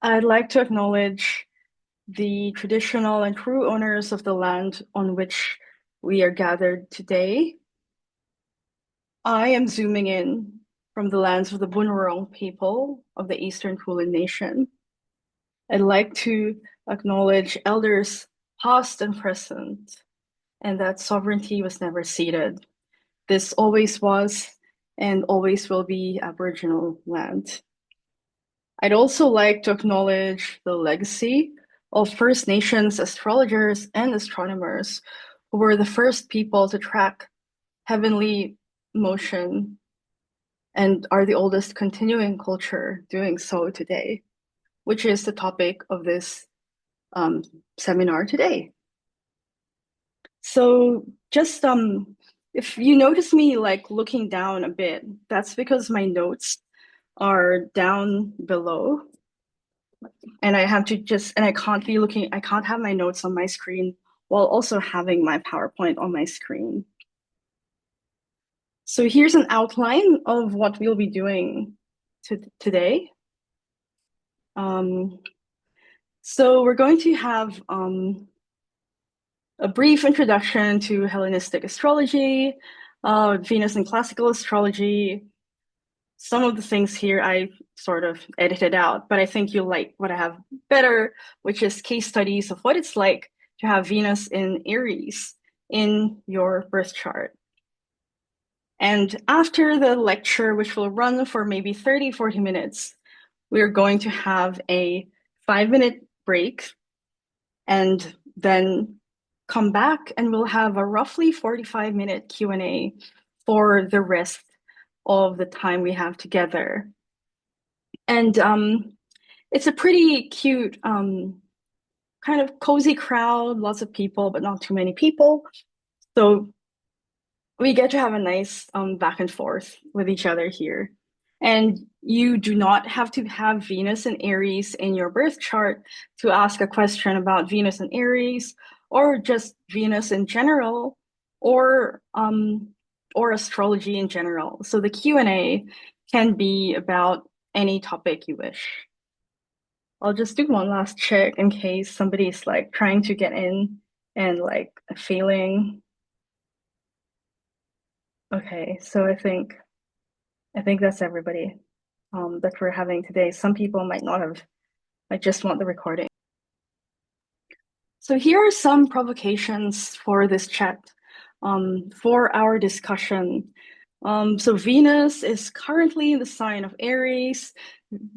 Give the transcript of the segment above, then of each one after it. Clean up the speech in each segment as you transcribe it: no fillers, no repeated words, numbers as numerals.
I'd like to acknowledge the traditional and true owners of the land on which we are gathered today. I am zooming in from the lands of the Bunurong people of the Eastern Kulin Nation. I'd like to acknowledge elders past and present, and that sovereignty was never ceded. This always was and always will be Aboriginal land. I'd also like to acknowledge the legacy of First Nations astrologers and astronomers who were the first people to track heavenly motion and are the oldest continuing culture doing so today, which is the topic of this seminar today. So just if you notice me like looking down a bit, that's because my notes are down below. And I have to I can't have my notes on my screen while also having my PowerPoint on my screen. So here's an outline of what we'll be doing today. So we're going to have a brief introduction to Hellenistic astrology, Venus and classical astrology. Some of the things here I sort of edited out, but I think you'll like what I have better, which is case studies of what it's like to have Venus in Aries in your birth chart. And after the lecture, which will run for maybe 30, 40 minutes, we're going to have a 5-minute break and then come back and we'll have a roughly 45-minute Q&A for the rest of the time we have together. And it's a pretty cute, kind of cozy crowd, lots of people, but not too many people. So we get to have a nice back and forth with each other here. And you do not have to have Venus and Aries in your birth chart to ask a question about Venus and Aries, or just Venus in general, or astrology in general. So the Q&A can be about any topic you wish. I'll just do one last check in case somebody's like trying to get in and like failing. Okay, so I think that's everybody that we're having today. Some people might not have, I just want the recording. So here are some provocations for this chat, for our discussion. So Venus is currently in the sign of Aries,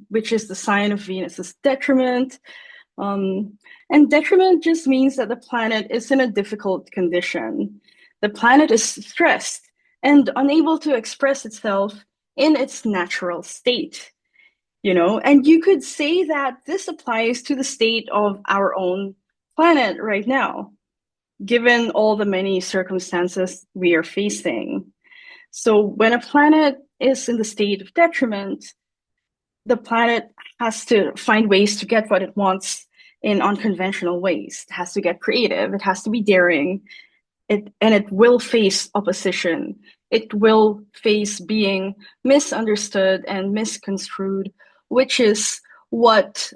which is the sign of Venus's detriment. And detriment just means that the planet is in a difficult condition. The planet is stressed and unable to express itself in its natural state, you know? And you could say that this applies to the state of our own planet right now, given all the many circumstances we are facing. So when a planet is in the state of detriment, the planet has to find ways to get what it wants in unconventional ways. It has to get creative, it has to be daring, and it will face opposition. It will face being misunderstood and misconstrued, which is what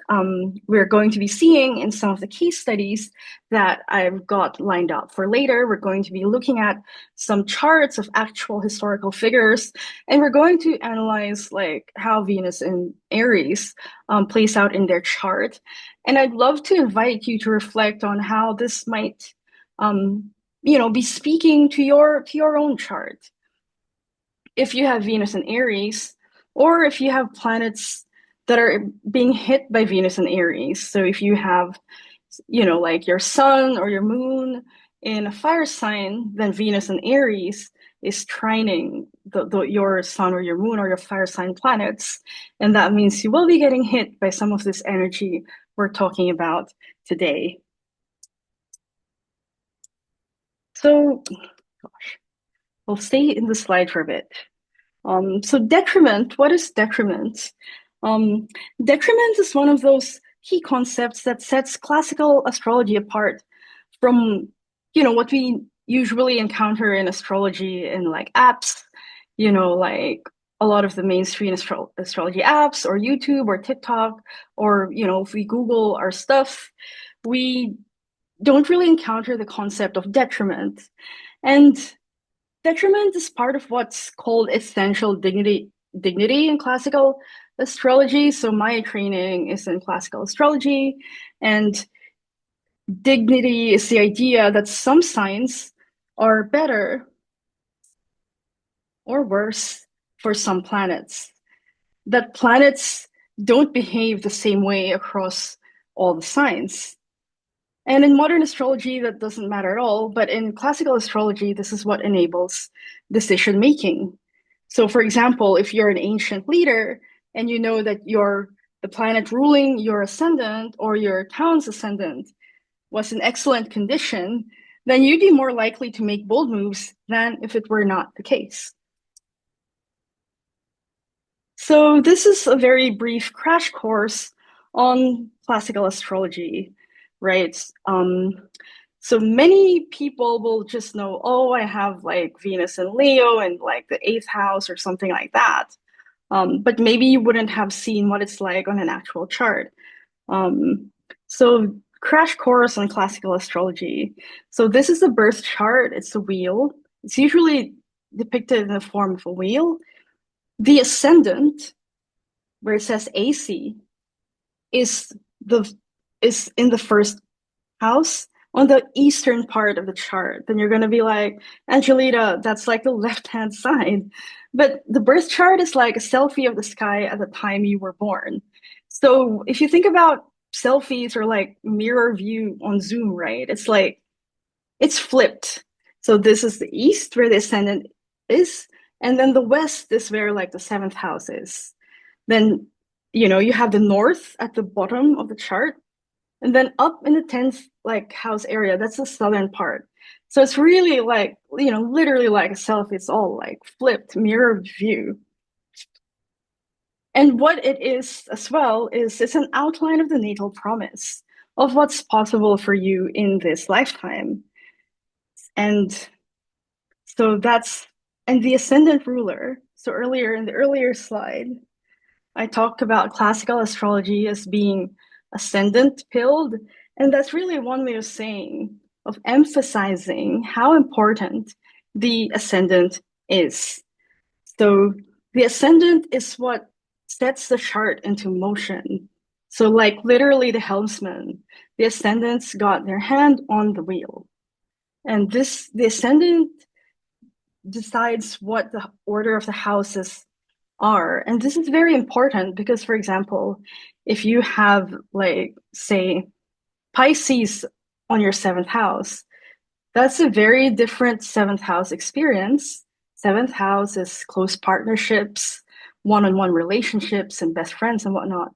we're going to be seeing in some of the case studies that I've got lined up for later. We're going to be looking at some charts of actual historical figures, and we're going to analyze like how Venus in Aries plays out in their chart. And I'd love to invite you to reflect on how this might be speaking to your own chart. If you have Venus in Aries, or if you have planets that are being hit by Venus and Aries. So if you have, like your sun or your moon in a fire sign, then Venus and Aries is trining your sun or your moon or your fire sign planets. And that means you will be getting hit by some of this energy we're talking about today. So, gosh, we'll stay in the slide for a bit. So detriment, what is detriment? Detriment is one of those key concepts that sets classical astrology apart from, what we usually encounter in astrology in like apps, like a lot of the mainstream astrology apps or YouTube or TikTok, or, if we Google our stuff, we don't really encounter the concept of detriment. And detriment is part of what's called essential dignity in classical astrology. So my training is in classical astrology, and dignity is the idea that some signs are better or worse for some planets, that planets don't behave the same way across all the signs. And in modern astrology, that doesn't matter at all. But in classical astrology, this is what enables decision making. So, for example, if you're an ancient leader and you know that the planet ruling your ascendant or your town's ascendant was in excellent condition, then you'd be more likely to make bold moves than if it were not the case. So this is a very brief crash course on classical astrology, right? So many people will just know, oh, I have like Venus and Leo and like the 8th house or something like that. But maybe you wouldn't have seen what it's like on an actual chart. So crash course on classical astrology. So this is the birth chart. It's a wheel. It's usually depicted in the form of a wheel. The ascendant, where it says AC, is in the first house on the eastern part of the chart. Then you're going to be like, Angelita, that's like the left-hand side. But the birth chart is like a selfie of the sky at the time you were born. So if you think about selfies or like mirror view on Zoom, right? It's like, it's flipped. So this is the east where the ascendant is, and then the west is where like the 7th house is. Then, you have the north at the bottom of the chart, and then up in the 10th like house area, that's the southern part. So it's really like, literally like a selfie. It's all like flipped mirror view. And what it is as well is it's an outline of the natal promise of what's possible for you in this lifetime. And so and the ascendant ruler. So earlier in the earlier slide, I talked about classical astrology as being ascendant pilled, and that's really one way of emphasizing how important the ascendant is. So the ascendant is what sets the chart into motion. So like literally the helmsman, the ascendants got their hand on the wheel. And the ascendant decides what the order of the houses are. And this is very important because, for example, if you have like, say, Pisces on your 7th house, that's a very different 7th house experience. 7th house is close partnerships, one-on-one relationships, and best friends and whatnot.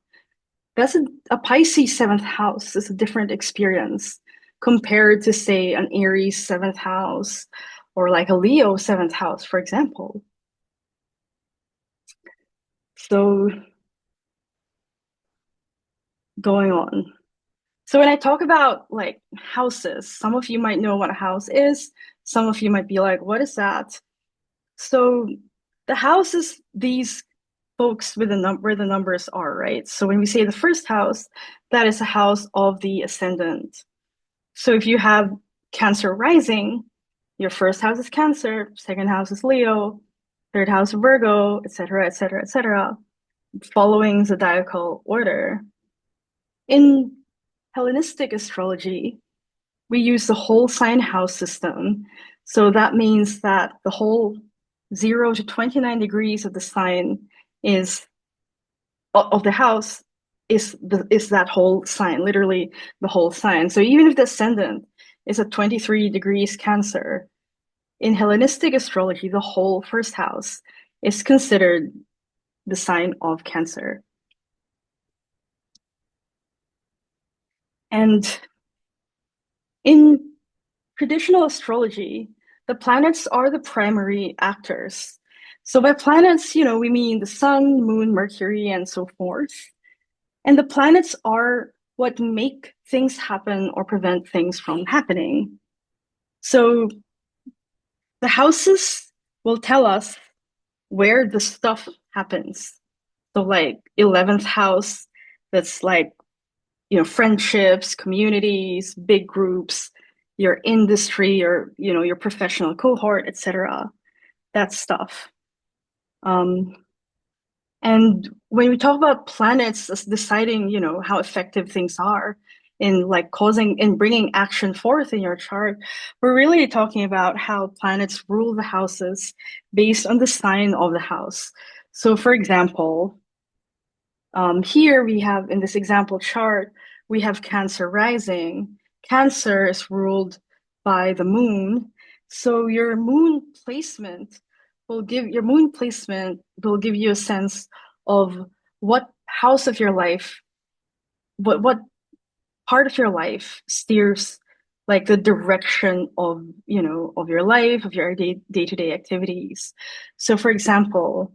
That's a Pisces 7th house is a different experience compared to, say, an Aries 7th house or like a Leo 7th house, for example. So going on. So when I talk about like houses, some of you might know what a house is. Some of you might be like, what is that? So the house is these folks with where the numbers are, right? So when we say the first house, that is a house of the ascendant. So if you have Cancer rising, your first house is Cancer, second house is Leo, third house Virgo, etc., etc., etc., following zodiacal order. In Hellenistic astrology, we use the whole sign house system. So that means that the whole 0 to 29 degrees of the sign of the house is that whole sign, literally the whole sign. So even if the ascendant is at 23 degrees Cancer, in Hellenistic astrology, the whole first house is considered the sign of Cancer. And in traditional astrology, the planets are the primary actors. So by planets, we mean the sun, moon, Mercury, and so forth. And the planets are what make things happen or prevent things from happening. So the houses will tell us where the stuff happens. So like 11th house, that's like, friendships, communities, big groups, your industry, your professional cohort, etc. That stuff. And when we talk about planets as deciding, how effective things are in like in bringing action forth in your chart, we're really talking about how planets rule the houses based on the sign of the house. So for example, here we have in this example chart, we have Cancer rising. Cancer is ruled by the moon. So your moon placement will give you a sense of what house of your life, what part of your life steers like the direction of, of your life, of your day-to-day activities. So for example,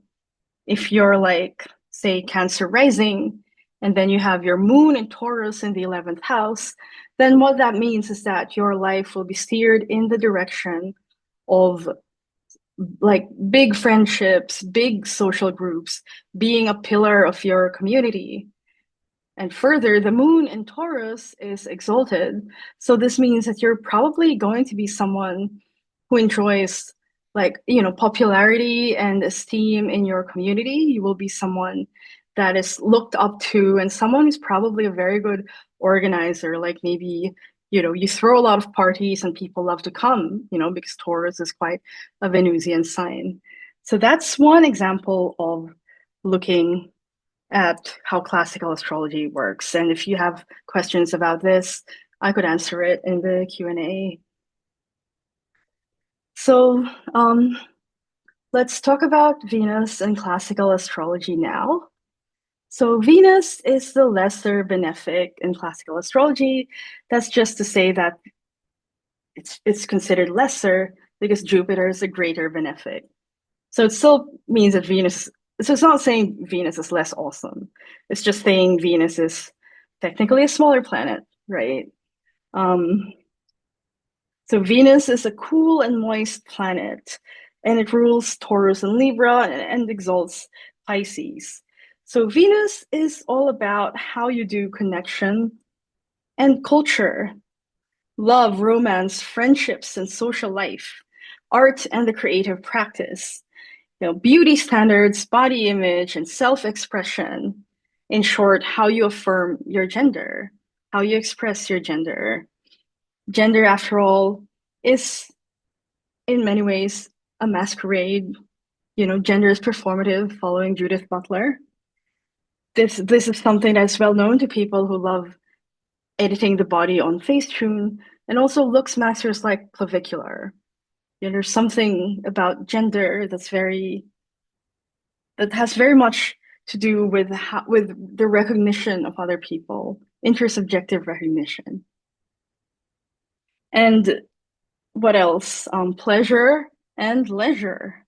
if you're like, say, Cancer rising, and then you have your moon in Taurus in the 11th house, then what that means is that your life will be steered in the direction of like big friendships, big social groups, being a pillar of your community. And further, the moon in Taurus is exalted. So this means that you're probably going to be someone who enjoys like, popularity and esteem in your community. You will be someone that is looked up to and someone who's probably a very good organizer. Like maybe, you throw a lot of parties and people love to come, because Taurus is quite a Venusian sign. So that's one example of looking at how classical astrology works. And if you have questions about this, I could answer it in the Q&A. So let's talk about Venus and classical astrology now. So Venus is the lesser benefic in classical astrology. That's just to say that it's considered lesser because Jupiter is a greater benefic. So it still means that so it's not saying Venus is less awesome. It's just saying Venus is technically a smaller planet, right? So Venus is a cool and moist planet, and it rules Taurus and Libra and exalts Pisces. So Venus is all about how you do connection and culture, love, romance, friendships, and social life, art and the creative practice, beauty standards, body image, and self-expression. In short, how you affirm your gender, how you express your gender. Gender, after all, is in many ways a masquerade. Gender is performative, following Judith Butler. This is something that's well known to people who love editing the body on Facetune, and also looks masters like clavicular. There's something about gender that has very much to do with the recognition of other people, intersubjective recognition. And what else? Pleasure and leisure.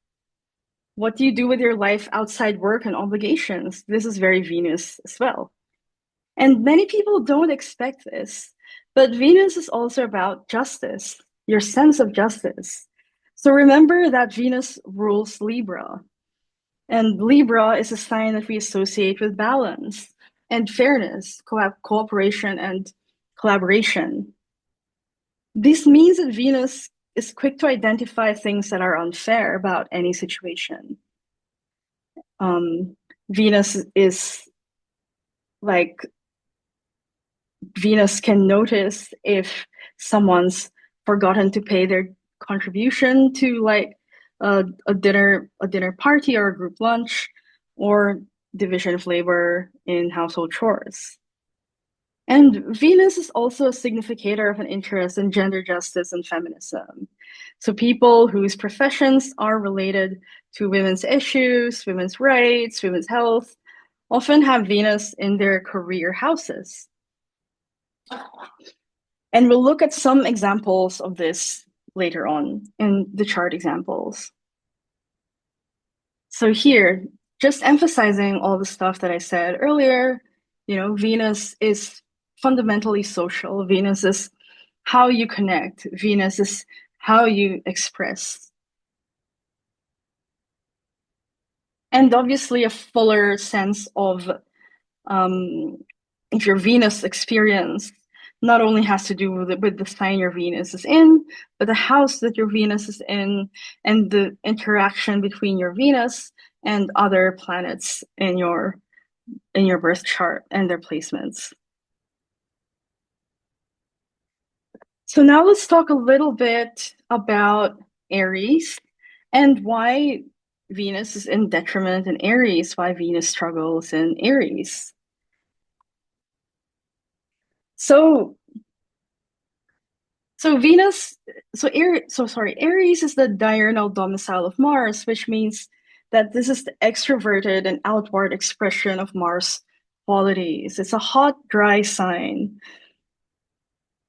What do you do with your life outside work and obligations? This is very Venus as well. And many people don't expect this, but Venus is also about justice, your sense of justice. So remember that Venus rules Libra. And Libra is a sign that we associate with balance and fairness, cooperation and collaboration. This means that Venus is quick to identify things that are unfair about any situation. Venus can notice if someone's forgotten to pay their contribution to like a dinner party or a group lunch, or division of labor in household chores. And Venus is also a significator of an interest in gender justice and feminism. So people whose professions are related to women's issues, women's rights, women's health, often have Venus in their career houses. And we'll look at some examples of this later on in the chart examples. So here, just emphasizing all the stuff that I said earlier, Venus is fundamentally social. Venus is how you connect. Venus is how you express. And obviously a fuller sense of your Venus experience not only has to do with the sign your Venus is in, but the house that your Venus is in and the interaction between your Venus and other planets in your birth chart and their placements. So now let's talk a little bit about Aries and why Venus is in detriment in Aries, why Venus struggles in Aries. So Aries is the diurnal domicile of Mars, which means that this is the extroverted and outward expression of Mars qualities. It's a hot, dry sign.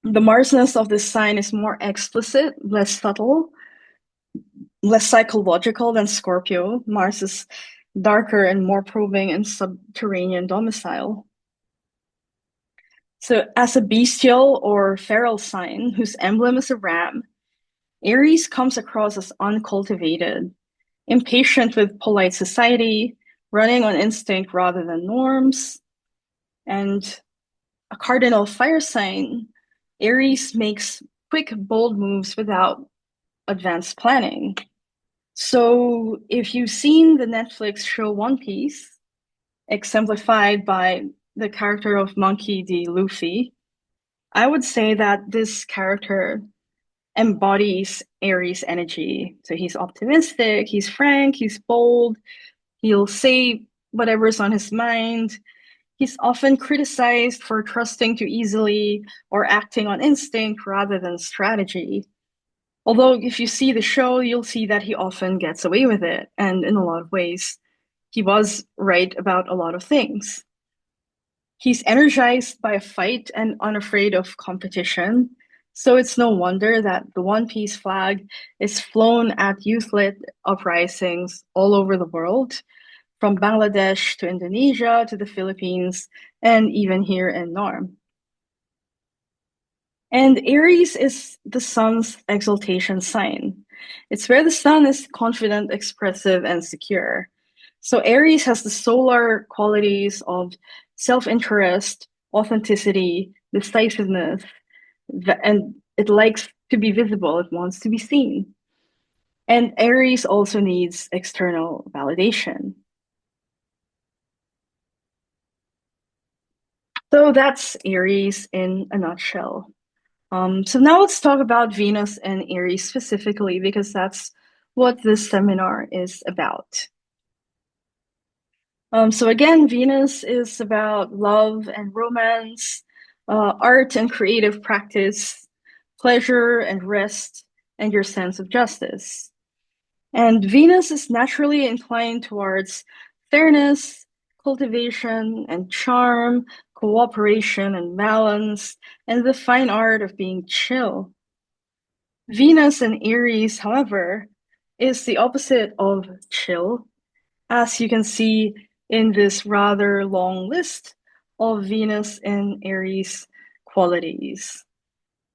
The Marsness of this sign is more explicit, less subtle, less psychological than Scorpio. Mars is darker and more probing and subterranean domicile. So as a bestial or feral sign whose emblem is a ram, Aries comes across as uncultivated, impatient with polite society, running on instinct rather than norms. And a cardinal fire sign, Aries makes quick, bold moves without advanced planning. So if you've seen the Netflix show One Piece, exemplified by the character of Monkey D. Luffy, I would say that this character embodies Aries energy. So he's optimistic, he's frank, he's bold, he'll say whatever's on his mind. He's often criticized for trusting too easily or acting on instinct rather than strategy. Although if you see the show, you'll see that he often gets away with it. And in a lot of ways, he was right about a lot of things. He's energized by a fight and unafraid of competition. So it's no wonder that the One Piece flag is flown at youth-led uprisings all over the world, from Bangladesh to Indonesia to the Philippines, and even here in Norm. And Aries is the sun's exaltation sign. It's where the sun is confident, expressive, and secure. So Aries has the solar qualities of self-interest, authenticity, decisiveness, and it likes to be visible, it wants to be seen. And Aries also needs external validation. So that's Aries in a nutshell. So now let's talk about Venus and Aries specifically, because that's what this seminar is about. So again, Venus is about love and romance, art and creative practice, pleasure and rest, and your sense of justice. And Venus is naturally inclined towards fairness, cultivation, and charm, cooperation and balance, and the fine art of being chill. Venus in Aries, however, is the opposite of chill, as you can see in this rather long list of Venus in Aries qualities.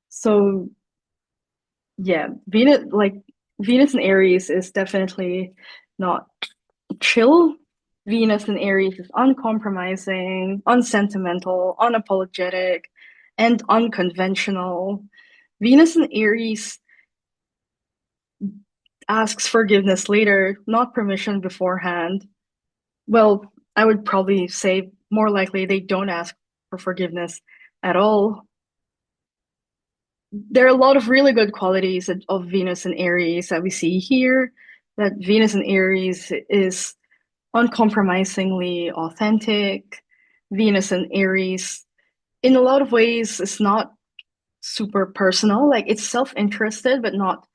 So yeah, Venus in Aries is definitely not chill. Venus in Aries is uncompromising, unsentimental, unapologetic, and unconventional. Venus in Aries asks forgiveness later, not permission beforehand. Well, I would probably say more likely they don't ask for forgiveness at all. There are a lot of really good qualities of Venus and Aries that we see here. That Venus and Aries is uncompromisingly authentic. Venus and Aries, in a lot of ways, is not super personal. Like it's self-interested, but not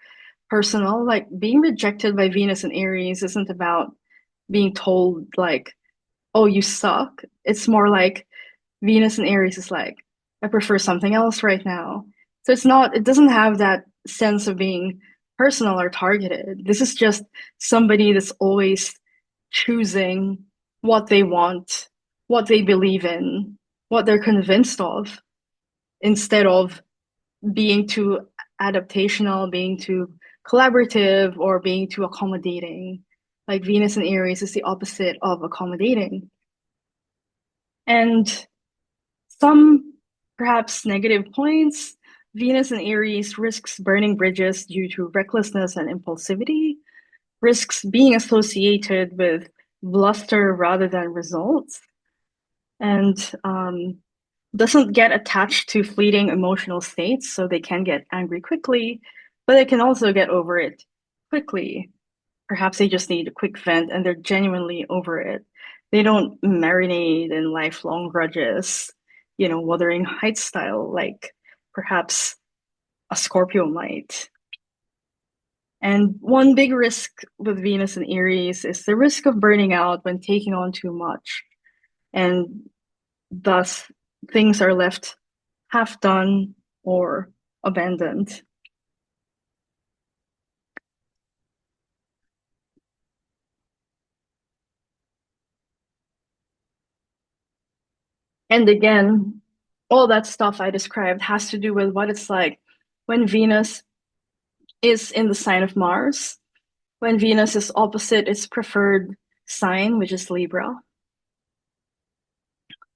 personal. Like being rejected by Venus and Aries isn't about being told like, oh, you suck. It's more like Venus and Aries is like, I prefer something else right now. So it doesn't have that sense of being personal or targeted. This is just somebody that's always choosing what they want, what they believe in, what they're convinced of, instead of being too adaptational, being too collaborative, or being too accommodating. Like Venus in Aries is the opposite of accommodating. And some perhaps negative points, Venus in Aries risks burning bridges due to recklessness and impulsivity, risks being associated with bluster rather than results, and doesn't get attached to fleeting emotional states, so they can get angry quickly, but they can also get over it quickly. Perhaps they just need a quick vent and they're genuinely over it. They don't marinate in lifelong grudges, Wuthering Heights style, like perhaps a Scorpio might. And one big risk with Venus and Aries is the risk of burning out when taking on too much. And thus, things are left half done or abandoned. And again, all that stuff I described has to do with what it's like when Venus is in the sign of Mars, when Venus is opposite its preferred sign, which is Libra.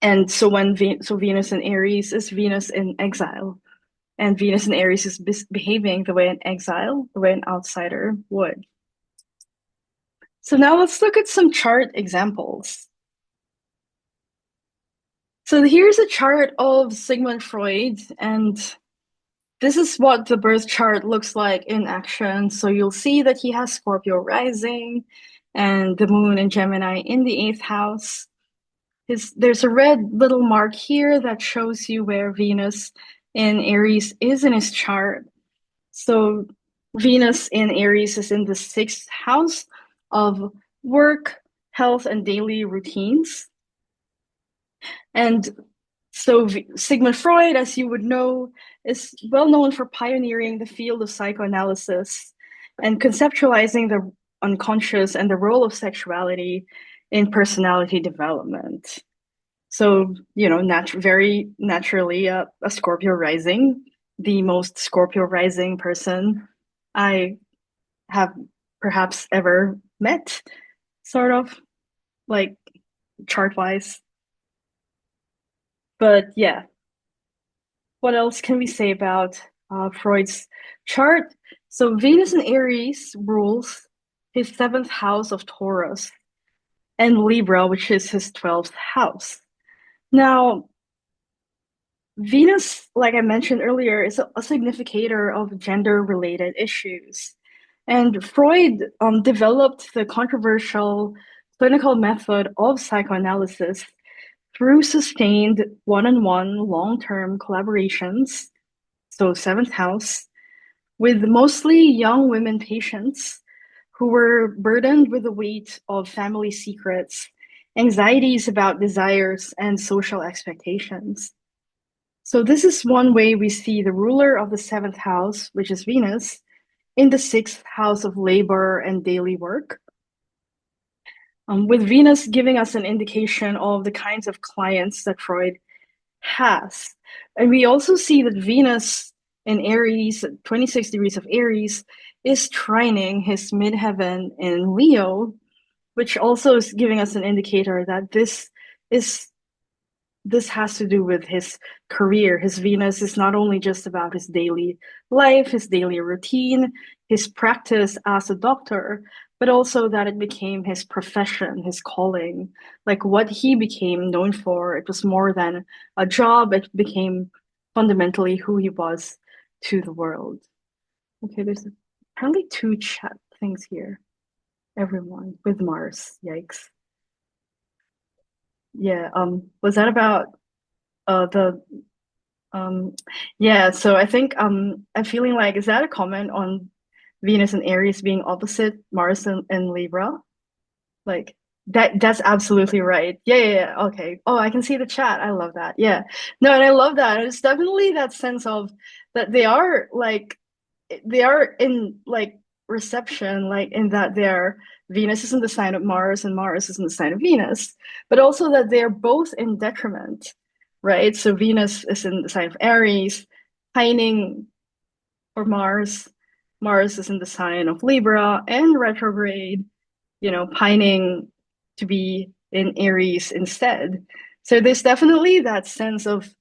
And so Venus in Aries is Venus in exile, and Venus in Aries is behaving the way an exile, the way an outsider would. So now let's look at some chart examples. So here's a chart of Sigmund Freud, and this is what the birth chart looks like in action. So you'll see that he has Scorpio rising and the moon in Gemini in the 8th house. There's a red little mark here that shows you where Venus in Aries is in his chart. So Venus in Aries is in the 6th house of work, health, and daily routines. And so Sigmund Freud, as you would know, is well known for pioneering the field of psychoanalysis and conceptualizing the unconscious and the role of sexuality in personality development. So, very naturally, a Scorpio rising, the most Scorpio rising person I have perhaps ever met, sort of, like chart-wise. But yeah, what else can we say about Freud's chart? So Venus in Aries rules his 7th house of Taurus and Libra, which is his 12th house. Now, Venus, like I mentioned earlier, is a significator of gender-related issues. And Freud developed the controversial clinical method of psychoanalysis through sustained one-on-one long-term collaborations, so 7th house, with mostly young women patients who were burdened with the weight of family secrets, anxieties about desires, and social expectations. So this is one way we see the ruler of the 7th house, which is Venus, in the 6th house of labor and daily work, with Venus giving us an indication of the kinds of clients that Freud has. And we also see that Venus in Aries, 26 degrees of Aries, is trining his midheaven in Leo, which also is giving us an indicator that this has to do with his career. His Venus is not only just about his daily life, his daily routine, his practice as a doctor, but also that it became his profession, his calling, like what he became known for. It was more than a job, it became fundamentally who he was to the world. Okay, there's apparently 2 chat things here. Everyone with Mars, yikes. Yeah, was that about the yeah, so I think I'm feeling like, is that a comment on Venus and Aries being opposite Mars and Libra? Like that's absolutely right. Yeah, okay. Oh, I can see the chat. I love that. Yeah. No, and I love that. It's definitely that sense of that they are in like reception, like in that they're Venus is in the sign of Mars and Mars is in the sign of Venus, but also that they're both in detriment, right? So Venus is in the sign of Aries, pining for Mars. Mars is in the sign of Libra and retrograde. pining to be in Aries instead. So there's definitely that sense of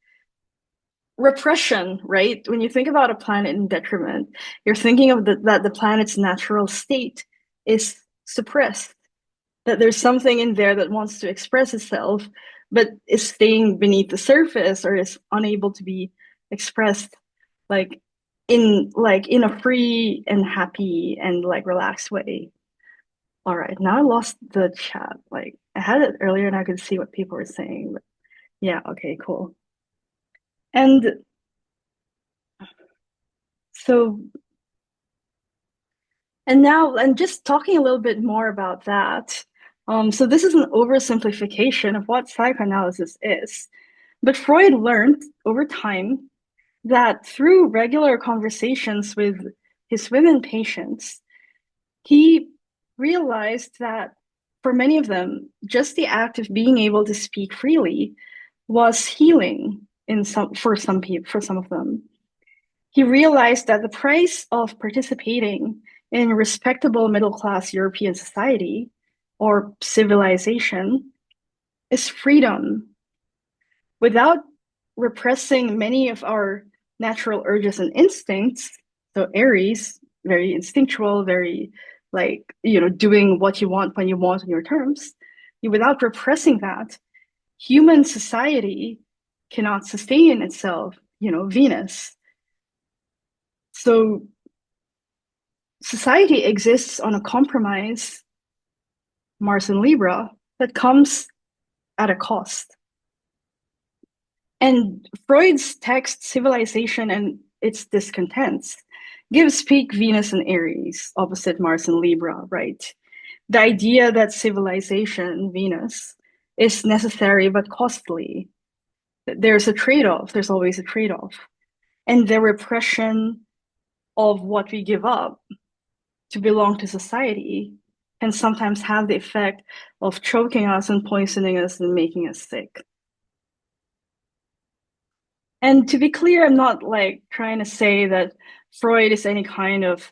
repression, right? When you think about a planet in detriment, you're thinking of that the planet's natural state is suppressed, that there's something in there that wants to express itself, but is staying beneath the surface or is unable to be expressed like in a free and happy and like relaxed way. All right, now I lost the chat. Like I had it earlier and I could see what people were saying. But yeah, okay, cool. And so and now and just talking a little bit more about that. So this is an oversimplification of what psychoanalysis is. But Freud learned over time that through regular conversations with his women patients, he realized that for many of them, just the act of being able to speak freely was healing in some for some of them. He realized that the price of participating in respectable middle class European society or civilization is freedom without repressing many of our natural urges and instincts. So Aries, very instinctual, very like, doing what you want when you want on your terms. Without repressing that, human society cannot sustain itself, Venus. So society exists on a compromise, Mars and Libra, that comes at a cost. And Freud's text, Civilization and Its Discontents, gives peak Venus and Aries, opposite Mars and Libra, right? The idea that civilization, Venus, is necessary but costly. There's a trade-off, there's always a trade-off. And the repression of what we give up to belong to society can sometimes have the effect of choking us and poisoning us and making us sick. And to be clear, I'm not like trying to say that Freud is any kind of,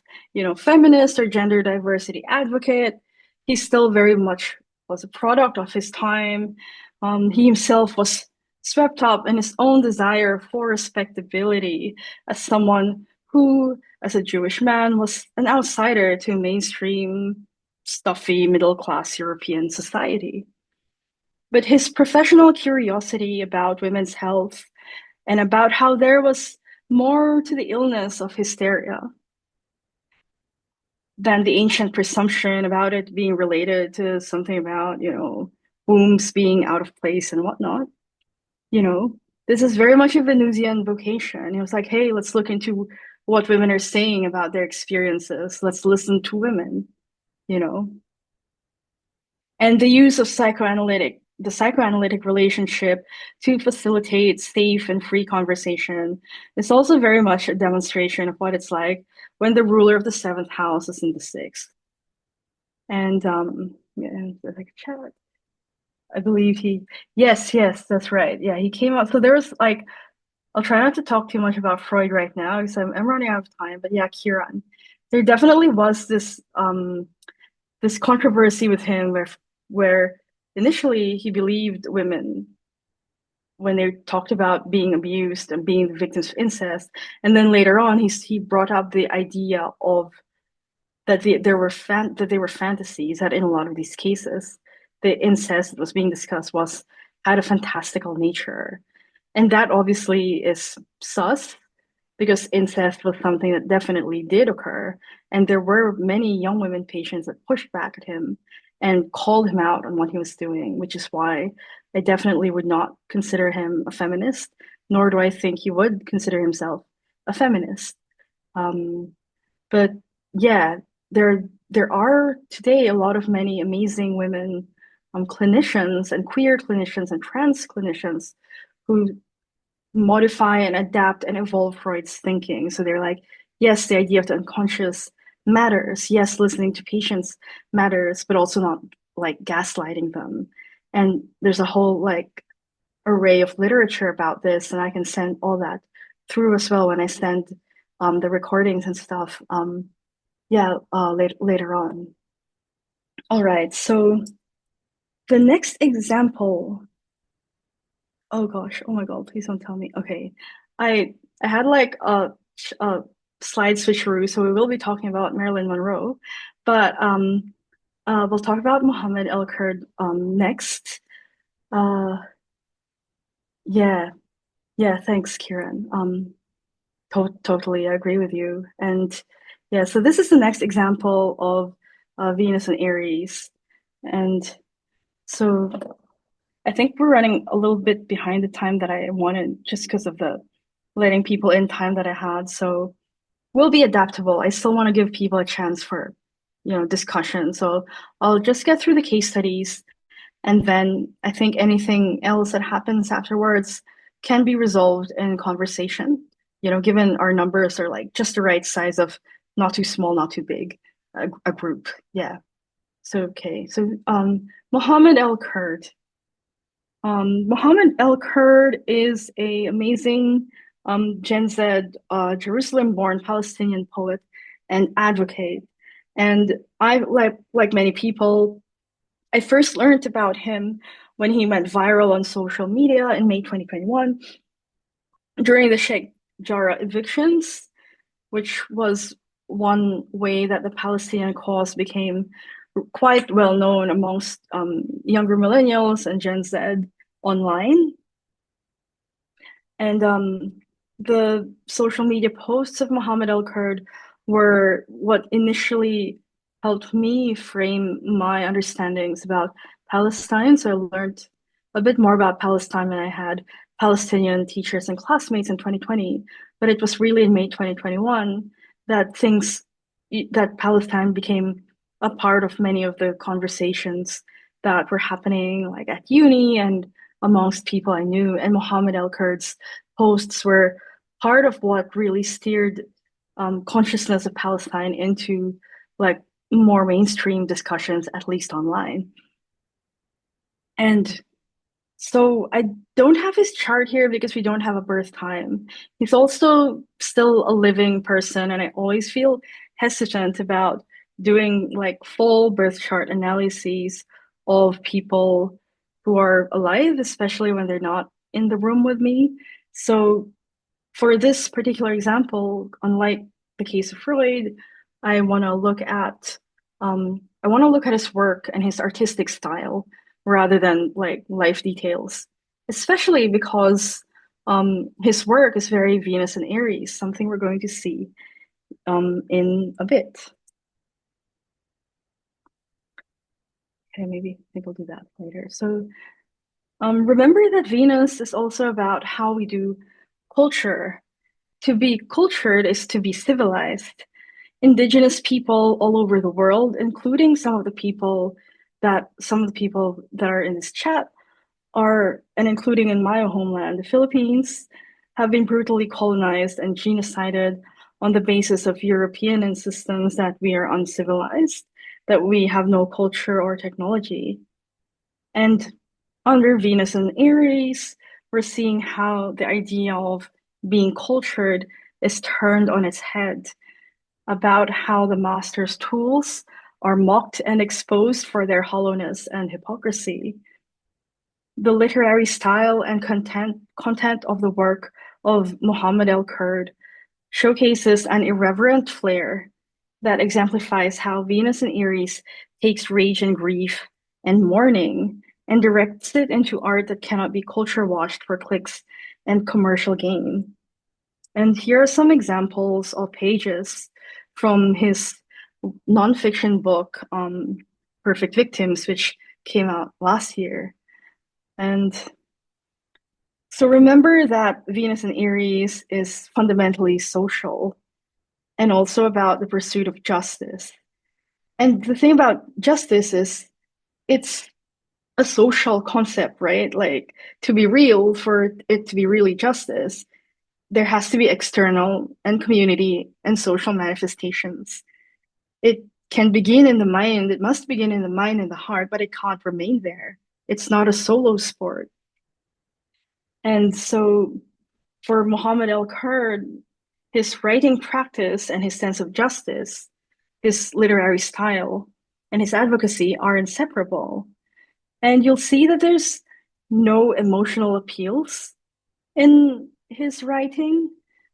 feminist or gender diversity advocate. He still very much was a product of his time. He himself was swept up in his own desire for respectability as someone who, as a Jewish man, was an outsider to mainstream, stuffy, middle-class European society. But his professional curiosity about women's health and about how there was more to the illness of hysteria than the ancient presumption about it being related to something about, wombs being out of place and whatnot. You know, this is very much a Venusian vocation. It was like, hey, let's look into what women are saying about their experiences. Let's listen to women, you know. And the use of the psychoanalytic relationship to facilitate safe and free conversation is also very much a demonstration of what it's like when the ruler of the seventh house is in the sixth. And yeah, like a chat. I believe yes, that's right. Yeah, he came out. So there was like, I'll try not to talk too much about Freud right now because I'm running out of time. But yeah, Kieran, there definitely was this controversy with him where initially he believed women when they talked about being abused and being the victims of incest, and then later on he brought up the idea of that they were fantasies, that in a lot of these cases the incest that was being discussed had a fantastical nature, and that obviously is sus because incest was something that definitely did occur. And there were many young women patients that pushed back at him and called him out on what he was doing, which is why I definitely would not consider him a feminist, nor do I think he would consider himself a feminist. But yeah, there are today a lot of many amazing women clinicians and queer clinicians and trans clinicians who modify and adapt and evolve Freud's thinking. So they're like, yes, the idea of the unconscious matters. Yes, listening to patients matters, but also not like gaslighting them. And there's a whole like array of literature about this, and I can send all that through as well when I send the recordings and stuff. Yeah, later on. All right, so the next example, oh gosh, oh my God, please don't tell me. Okay, I I had like a slide switcheroo, so we will be talking about Marilyn Monroe, but we'll talk about Mohammed El-Kurd next. Uh, yeah, yeah, thanks, Kieran. Totally, I agree with you. And yeah, so this is the next example of Venus and Aries, and so I think we're running a little bit behind the time that I wanted just because of the letting people in time that I had. So we'll be adaptable. I still want to give people a chance for, discussion. So I'll just get through the case studies, and then I think anything else that happens afterwards can be resolved in conversation. Given our numbers are like just the right size of not too small, not too big, a group. Yeah. So okay. So Mohammed El-Kurd. Mohammed El-Kurd is a amazing Gen Z, Jerusalem-born Palestinian poet and advocate. And I, like many people, I first learned about him when he went viral on social media in May 2021 during the Sheikh Jarrah evictions, which was one way that the Palestinian cause became quite well known amongst younger millennials and Gen Z online. And the social media posts of Mohammed El-Kurd were what initially helped me frame my understandings about Palestine. So I learned a bit more about Palestine when I had Palestinian teachers and classmates in 2020. But it was really in May 2021 that Palestine became a part of many of the conversations that were happening, like at uni and amongst people I knew. And Mohammed El-Kurd's posts were part of what really steered consciousness of Palestine into like more mainstream discussions, at least online. And so I don't have his chart here because we don't have a birth time. He's also still a living person, and I always feel hesitant about doing like full birth chart analyses of people who are alive, especially when they're not in the room with me. So for this particular example, unlike the case of Freud, I want to look at his work and his artistic style rather than like life details, especially because his work is very Venus and Aries, something we're going to see in a bit. Okay, maybe I think we'll do that later. So remember that Venus is also about how we do culture. To be cultured is to be civilized. Indigenous people all over the world, including some of the people that are in this chat are, and including in my homeland, the Philippines, have been brutally colonized and genocided on the basis of European systems that we are uncivilized, that we have no culture or technology. And under Venus and Aries, we're seeing how the idea of being cultured is turned on its head, about how the master's tools are mocked and exposed for their hollowness and hypocrisy. The literary style and content of the work of Mohammed El-Kurd showcases an irreverent flair that exemplifies how Venus and Aries takes rage and grief and mourning and directs it into art that cannot be culture washed for clicks and commercial gain. And here are some examples of pages from his nonfiction book, Perfect Victims, which came out last year. And so remember that Venus and Aries is fundamentally social and also about the pursuit of justice. And the thing about justice is it's a social concept, right? Like to be real, for it to be really justice, there has to be external and community and social manifestations. It can begin in the mind, it must begin in the mind and the heart, but it can't remain there. It's not a solo sport. And so for Mohammed El-Kurd, his writing practice and his sense of justice, his literary style, and his advocacy are inseparable. And you'll see that there's no emotional appeals in his writing.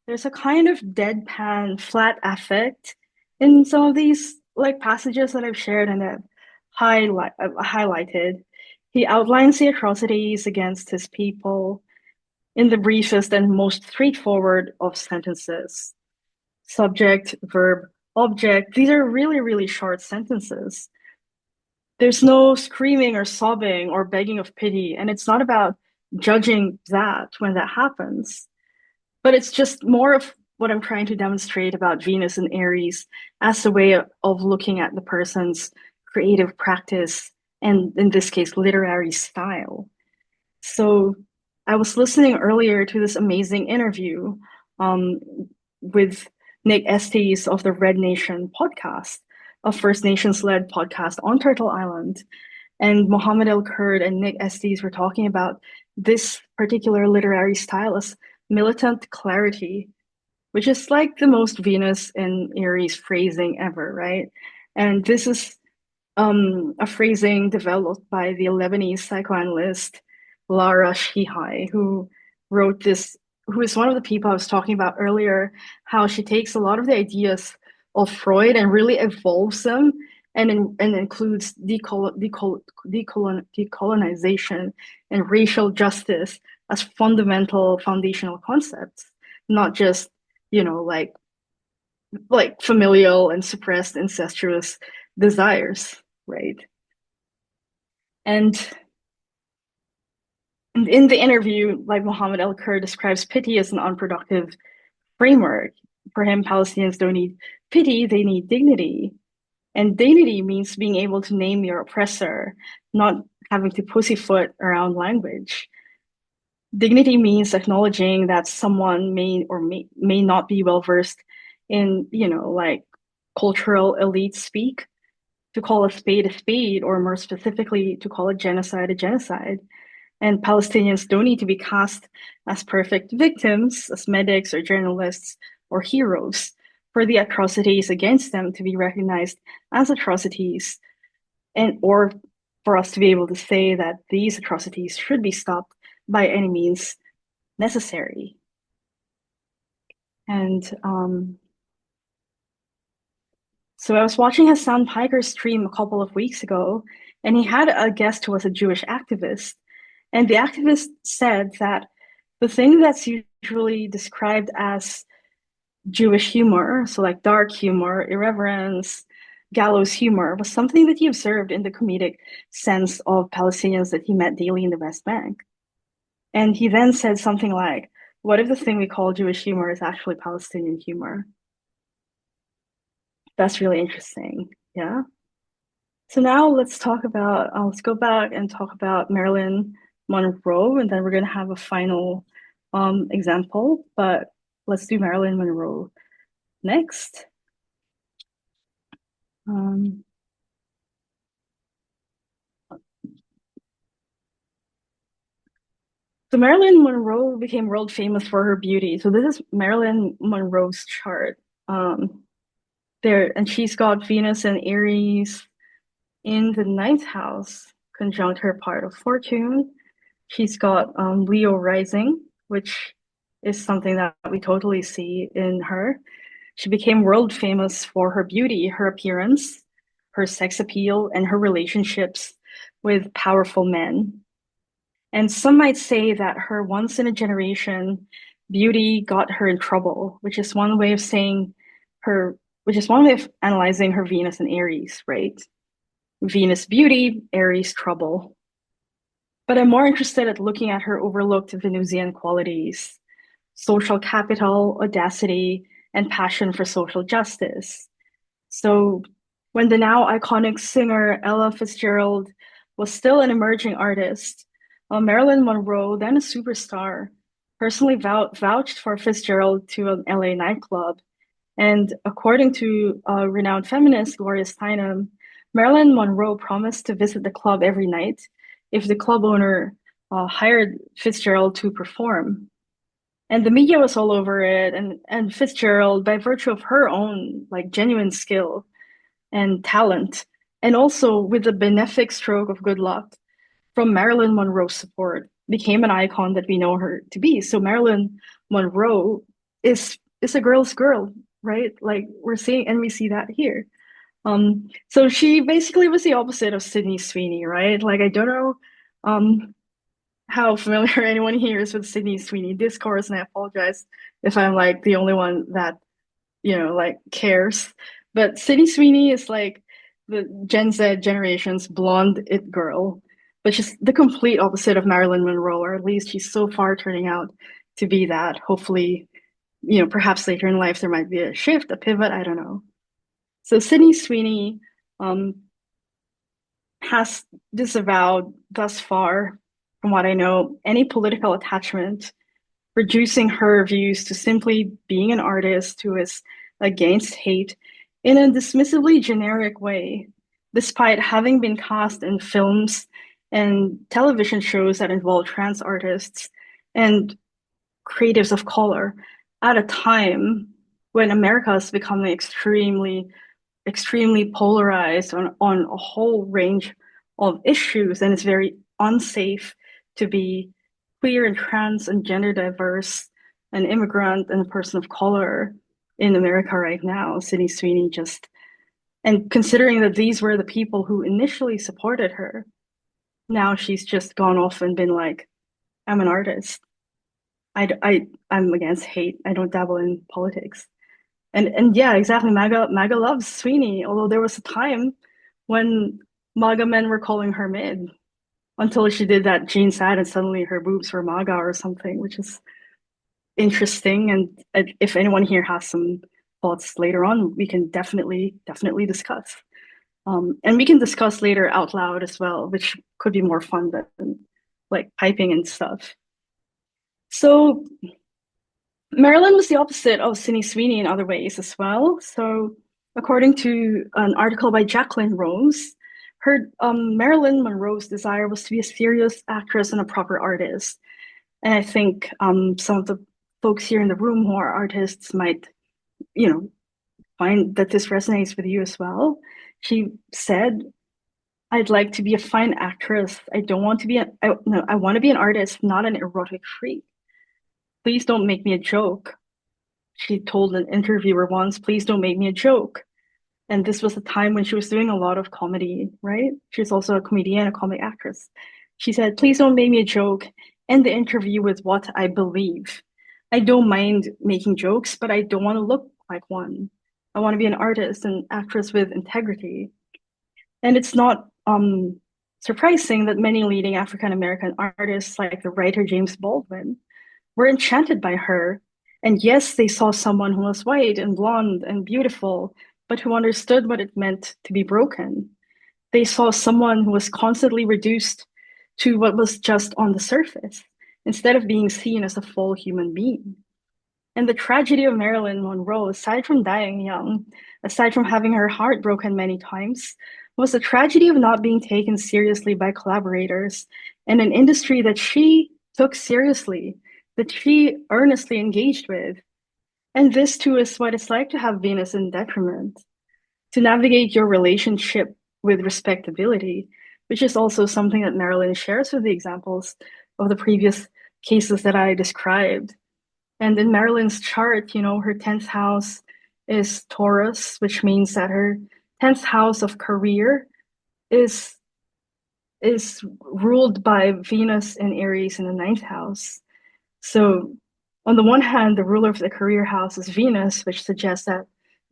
There's a kind of deadpan, flat affect in some of these like passages that I've shared and have highlighted. He outlines the atrocities against his people in the briefest and most straightforward of sentences. Subject, verb, object. These are really, really short sentences. There's no screaming or sobbing or begging of pity, and it's not about judging that when that happens, but it's just more of what I'm trying to demonstrate about Venus and Aries as a way of looking at the person's creative practice and, in this case, literary style. So I was listening earlier to this amazing interview um, with Nick Estes of the Red Nation podcast, a First Nations-led podcast on Turtle Island. And Mohammed El-Kurd and Nick Estes were talking about this particular literary style as militant clarity, which is like the most Venus and Aries phrasing ever, right? And this is a phrasing developed by the Lebanese psychoanalyst Lara Shihai, who wrote this, who is one of the people I was talking about earlier, how she takes a lot of the ideas of Freud and really evolves them and includes decolonization and racial justice as fundamental foundational concepts, not just, you know, like familial and suppressed incestuous desires, right? And in the interview, like Mohammed El-Kurd describes pity as an unproductive framework. For him, Palestinians don't need pity, they need dignity. And dignity means being able to name your oppressor, not having to pussyfoot around language. Dignity means acknowledging that someone may not be well versed in, you know, like cultural elite speak, to call a spade, or more specifically, to call a genocide. And Palestinians don't need to be cast as perfect victims, as medics or journalists or heroes, for the atrocities against them to be recognized as atrocities, and or for us to be able to say that these atrocities should be stopped by any means necessary. And so I was watching Hassan Piker's stream a couple of weeks ago, and he had a guest who was a Jewish activist. And the activist said that the thing that's usually described as Jewish humor, so like dark humor, irreverence, gallows humor, was something that he observed in the comedic sense of Palestinians that he met daily in the West Bank. And he then said something like, what if the thing we call Jewish humor is actually Palestinian humor? That's really interesting. Yeah. So now let's let's go back and talk about Marilyn Monroe, and then we're going to have a final example, but let's do Marilyn Monroe next. So Marilyn Monroe became world famous for her beauty. So this is Marilyn Monroe's chart. And she's got Venus and Aries in the ninth house, conjunct her part of fortune. She's got Leo rising, which is something that we totally see in her. She became world famous for her beauty, her appearance, her sex appeal, and her relationships with powerful men. And some might say that her once in a generation beauty got her in trouble, which is one way of analyzing her Venus and Aries, right? Venus beauty, Aries trouble. But I'm more interested at looking at her overlooked Venusian qualities: social capital, audacity, and passion for social justice. So when the now iconic singer Ella Fitzgerald was still an emerging artist, Marilyn Monroe, then a superstar, personally vouched for Fitzgerald to an LA nightclub. And according to renowned feminist Gloria Steinem, Marilyn Monroe promised to visit the club every night if the club owner hired Fitzgerald to perform. And the media was all over it, and Fitzgerald, by virtue of her own like genuine skill and talent, and also with the benefic stroke of good luck from Marilyn Monroe's support, became an icon that we know her to be. So Marilyn Monroe is a girl's girl, right? Like we're seeing, and we see that here. So she basically was the opposite of Sydney Sweeney, right? Like I don't know how familiar anyone here is with Sydney Sweeney discourse, and I apologize if I'm like the only one that like cares. But Sydney Sweeney is like the Gen Z generation's blonde it girl, but she's the complete opposite of Marilyn Monroe, or at least she's so far turning out to be that. Hopefully, perhaps later in life there might be a shift, a pivot, I don't know. So Sydney Sweeney um, has disavowed thus far, from what I know, any political attachment, reducing her views to simply being an artist who is against hate in a dismissively generic way, despite having been cast in films and television shows that involve trans artists and creatives of color at a time when America is becoming extremely polarized on a whole range of issues, and it's very unsafe to be queer and trans and gender diverse, an immigrant and a person of color in America right now. Sydney Sweeney just, and considering that these were the people who initially supported her, now she's just gone off and been like, I'm an artist. I'm against hate. I don't dabble in politics. And yeah, exactly. MAGA loves Sweeney, although there was a time when MAGA men were calling her mid until she did that Gene Sad and suddenly her boobs were MAGA or something, which is interesting. And if anyone here has some thoughts later on, we can definitely discuss. And we can discuss later out loud as well, which could be more fun than like typing and stuff. So Marilyn was the opposite of Sydney Sweeney in other ways as well. So, according to an article by Jacqueline Rose, her Marilyn Monroe's desire was to be a serious actress and a proper artist. And I think some of the folks here in the room who are artists might, find that this resonates with you as well. She said, "I'd like to be a fine actress. I don't want to be I want to be an artist, not an erotic freak. Please don't make me a joke." She told an interviewer once, "Please don't make me a joke." And this was a time when she was doing a lot of comedy, right? She's also a comedian, a comic actress. She said, "Please don't make me a joke. End the interview with what I believe. I don't mind making jokes, but I don't want to look like one. I want to be an artist and actress with integrity." And it's not surprising that many leading African American artists, like the writer James Baldwin, were enchanted by her. And yes, they saw someone who was white and blonde and beautiful, but who understood what it meant to be broken. They saw someone who was constantly reduced to what was just on the surface, instead of being seen as a full human being. And the tragedy of Marilyn Monroe, aside from dying young, aside from having her heart broken many times, was the tragedy of not being taken seriously by collaborators in an industry that she took seriously, that she earnestly engaged with. And this too is what it's like to have Venus in detriment, to navigate your relationship with respectability, which is also something that Marilyn shares with the examples of the previous cases that I described. And in Marilyn's chart, her 10th house is Taurus, which means that her 10th house of career is ruled by Venus and Aries in the 9th house. So on the one hand, the ruler of the career house is Venus, which suggests that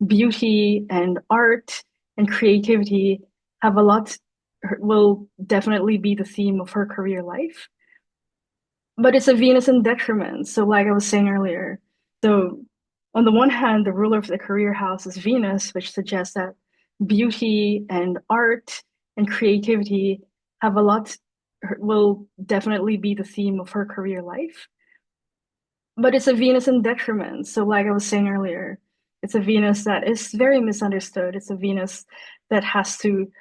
beauty and art and creativity will definitely be the theme of her career life. But it's a Venus in detriment. So like I was saying earlier, so on the one hand, the ruler of the career house is Venus, which suggests that beauty and art and creativity will definitely be the theme of her career life. But it's a Venus in detriment. So like I was saying earlier, it's a Venus that is very misunderstood. It's a Venus that has to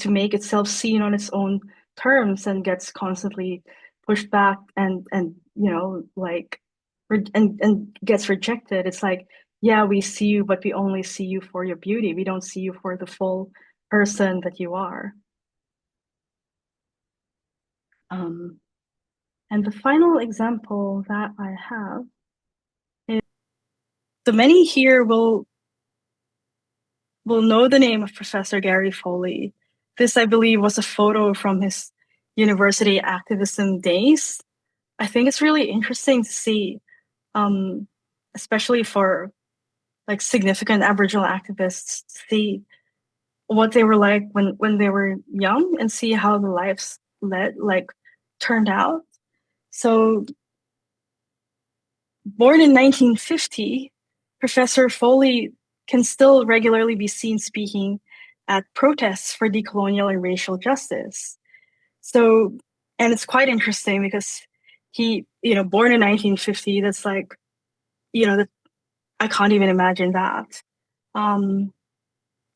make itself seen on its own terms and gets constantly pushed back and gets rejected. It's like, yeah, we see you, but we only see you for your beauty. We don't see you for the full person that you are. Um, and the final example that I have is, so many here will know the name of Professor Gary Foley. This, I believe, was a photo from his university activism days. I think it's really interesting to see, especially for like significant Aboriginal activists, to see what they were like when they were young and see how the lives turned out. So, born in 1950, Professor Foley can still regularly be seen speaking at protests for decolonial and racial justice. So, and it's quite interesting because he, born in 1950, that's like, that I can't even imagine that. Um,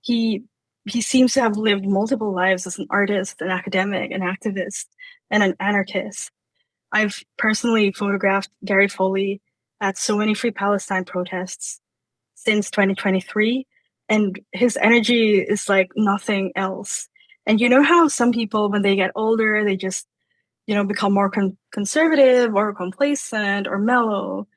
he he seems to have lived multiple lives as an artist, an academic, an activist, and an anarchist. I've personally photographed Gary Foley at so many Free Palestine protests since 2023, and his energy is like nothing else. And you know how some people, when they get older, they just, become more conservative or complacent or mellow.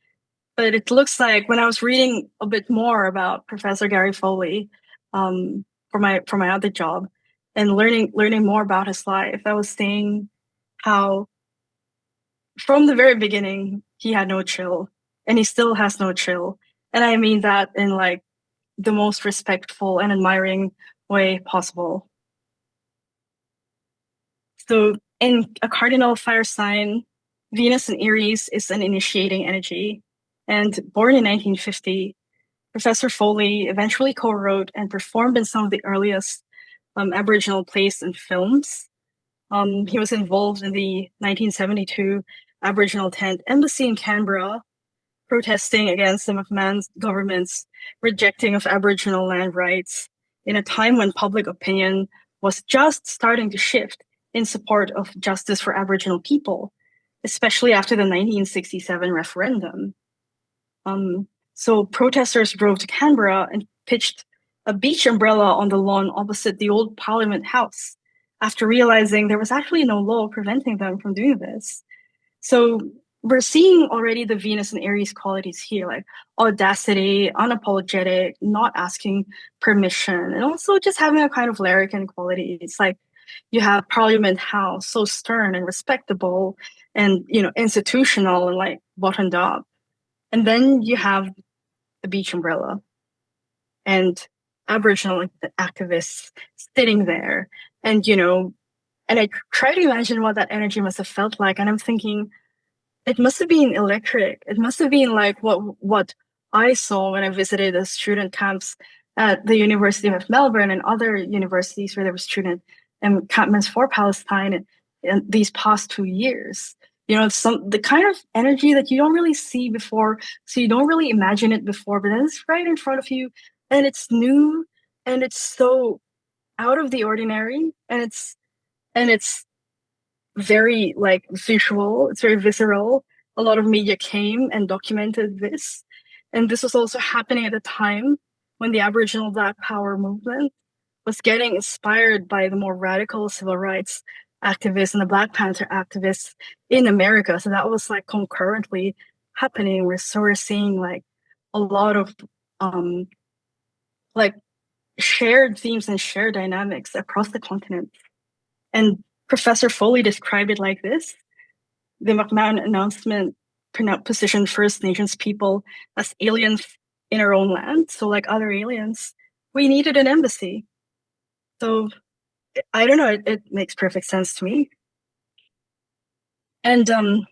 But it looks like when I was reading a bit more about Professor Gary Foley for my other job and learning more about his life, I was seeing how from the very beginning he had no chill, and he still has no chill. And I mean that in like the most respectful and admiring way possible. So in a cardinal fire sign, Venus in Aries is an initiating energy. And born in 1950, Professor Foley eventually co-wrote and performed in some of the earliest Aboriginal plays and films. He was involved in the 1972 Aboriginal tent embassy in Canberra, protesting against the McMahon government's rejecting of Aboriginal land rights in a time when public opinion was just starting to shift in support of justice for Aboriginal people, especially after the 1967 referendum. So protesters drove to Canberra and pitched a beach umbrella on the lawn opposite the old Parliament House after realizing there was actually no law preventing them from doing this. So we're seeing already the Venus and Aries qualities here, like audacity, unapologetic, not asking permission, and also just having a kind of larrikin quality. It's like you have Parliament House, so stern and respectable and, institutional and like buttoned up. And then you have the beach umbrella and Aboriginal activists sitting there. And, and I try to imagine what that energy must have felt like. And I'm thinking, it must have been electric. It must have been like what I saw when I visited the student camps at the University of Melbourne and other universities where there were student encampments for Palestine in these past 2 years. The kind of energy that you don't really see before, so you don't really imagine it before, but then it's right in front of you, and it's new, and it's so out of the ordinary, and it's very like visual, it's very visceral. A lot of media came and documented this. And this was also happening at a time when the Aboriginal Black Power movement was getting inspired by the more radical civil rights activists and the Black Panther activists in America. So that was like concurrently happening. We're seeing like a lot of um like shared themes and shared dynamics across the continent. And Professor Foley described it like this: the McMahon announcement positioned First Nations people as aliens in our own land. So, like other aliens, we needed an embassy. So, I don't know, it makes perfect sense to me. And so,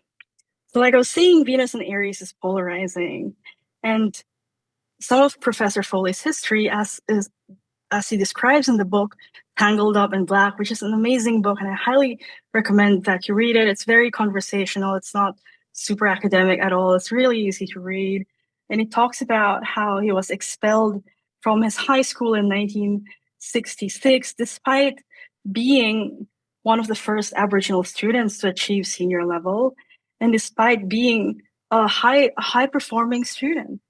like I was saying, Venus and Aries is polarizing. And some of Professor Foley's history, as he describes in the book Tangled Up in Black, which is an amazing book, and I highly recommend that you read it. It's very conversational. It's not super academic at all. It's really easy to read. And he talks about how he was expelled from his high school in 1966, despite being one of the first Aboriginal students to achieve senior level, and despite being a high performing student.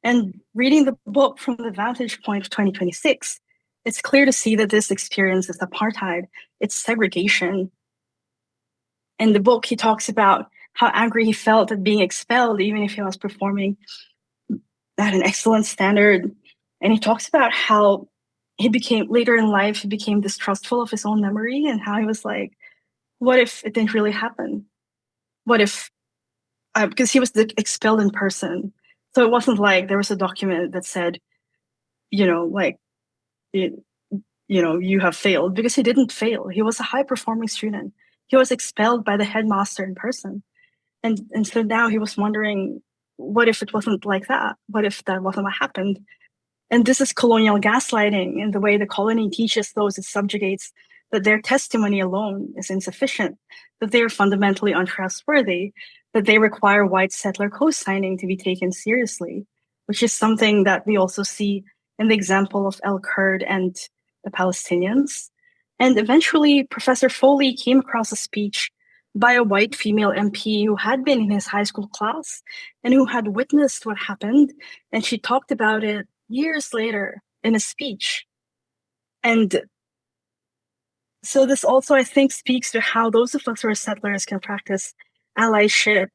And reading the book from the vantage point of 2026, it's clear to see that this experience is apartheid. It's segregation. In the book, he talks about how angry he felt at being expelled, even if he was performing at an excellent standard. And he talks about how he became, later in life, he became distrustful of his own memory, and how he was like, what if it didn't really happen? What if, because he was expelled in person. So it wasn't like there was a document that said, like, it, you have failed, because he didn't fail. He was a high performing student. He was expelled by the headmaster in person. And so now he was wondering, what if it wasn't like that? What if that wasn't what happened? And this is colonial gaslighting in the way the colony teaches those it subjugates that their testimony alone is insufficient, that they are fundamentally untrustworthy, that they require white settler co-signing to be taken seriously, which is something that we also see in the example of El-Kurd and the Palestinians. And eventually, Professor Foley came across a speech by a white female MP who had been in his high school class and who had witnessed what happened. And she talked about it years later in a speech. And so this also, I think, speaks to how those of us who are settlers can practice allyship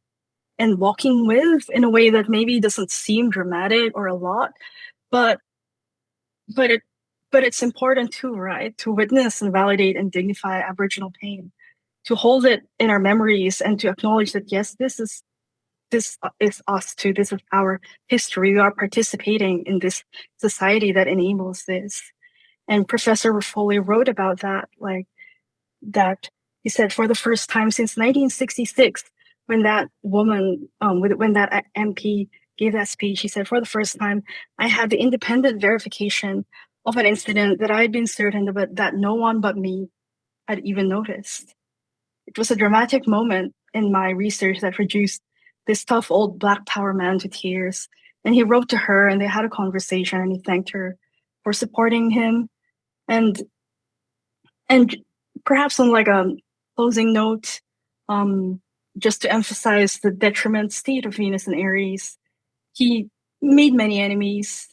and walking with in a way that maybe doesn't seem dramatic or a lot, but it's important too, right? To witness and validate and dignify Aboriginal pain, to hold it in our memories, and to acknowledge that yes, this is us too. This is our history. We are participating in this society that enables this. And Professor Foley wrote about that, like that he said, for the first time since 1966, when that woman, when that MP gave that speech, he said, for the first time, I had the independent verification of an incident that I had been certain about, that no one but me had even noticed. It was a dramatic moment in my research that reduced this tough old Black Power man to tears. And he wrote to her, and they had a conversation, and he thanked her for supporting him. And perhaps on like a closing note, just to emphasize the detriment state of Venus and Aries, he made many enemies,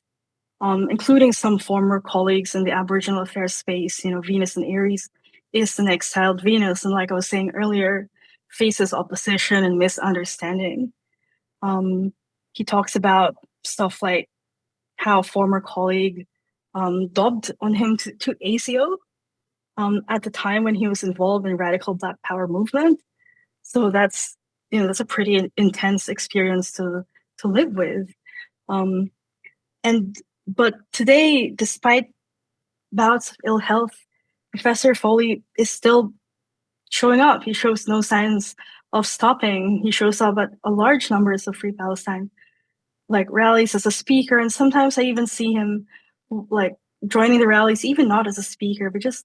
including some former colleagues in the Aboriginal affairs space. Venus and Aries is an exiled Venus, and like I was saying earlier, faces opposition and misunderstanding. He talks about stuff like how former colleague dubbed on him to ACO at the time when he was involved in radical Black Power movement. So that's a pretty intense experience to live with. But today, despite bouts of ill health, Professor Foley is still showing up. He shows no signs of stopping. He shows up at a large numbers of Free Palestine like rallies as a speaker, and sometimes I even see him like joining the rallies, even not as a speaker, but just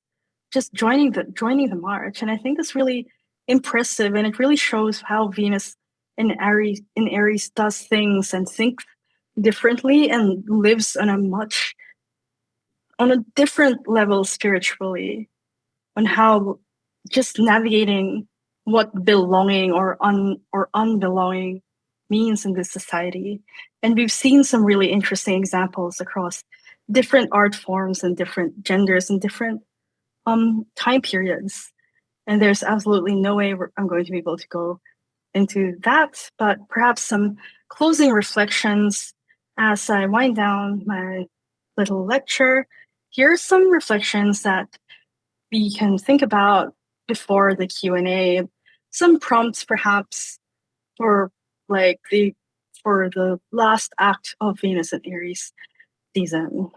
joining the march. And I think that's really impressive, and it really shows how Venus in Aries does things and thinks differently and lives on a different level spiritually, on how just navigating what belonging or unbelonging means in this society. And we've seen some really interesting examples across different art forms and different genders and different time periods. And there's absolutely no way I'm going to be able to go into that, but perhaps some closing reflections as I wind down my little lecture. Here are some reflections that we can think about before the Q&A, some prompts perhaps for for the last act of Venus and Aries season.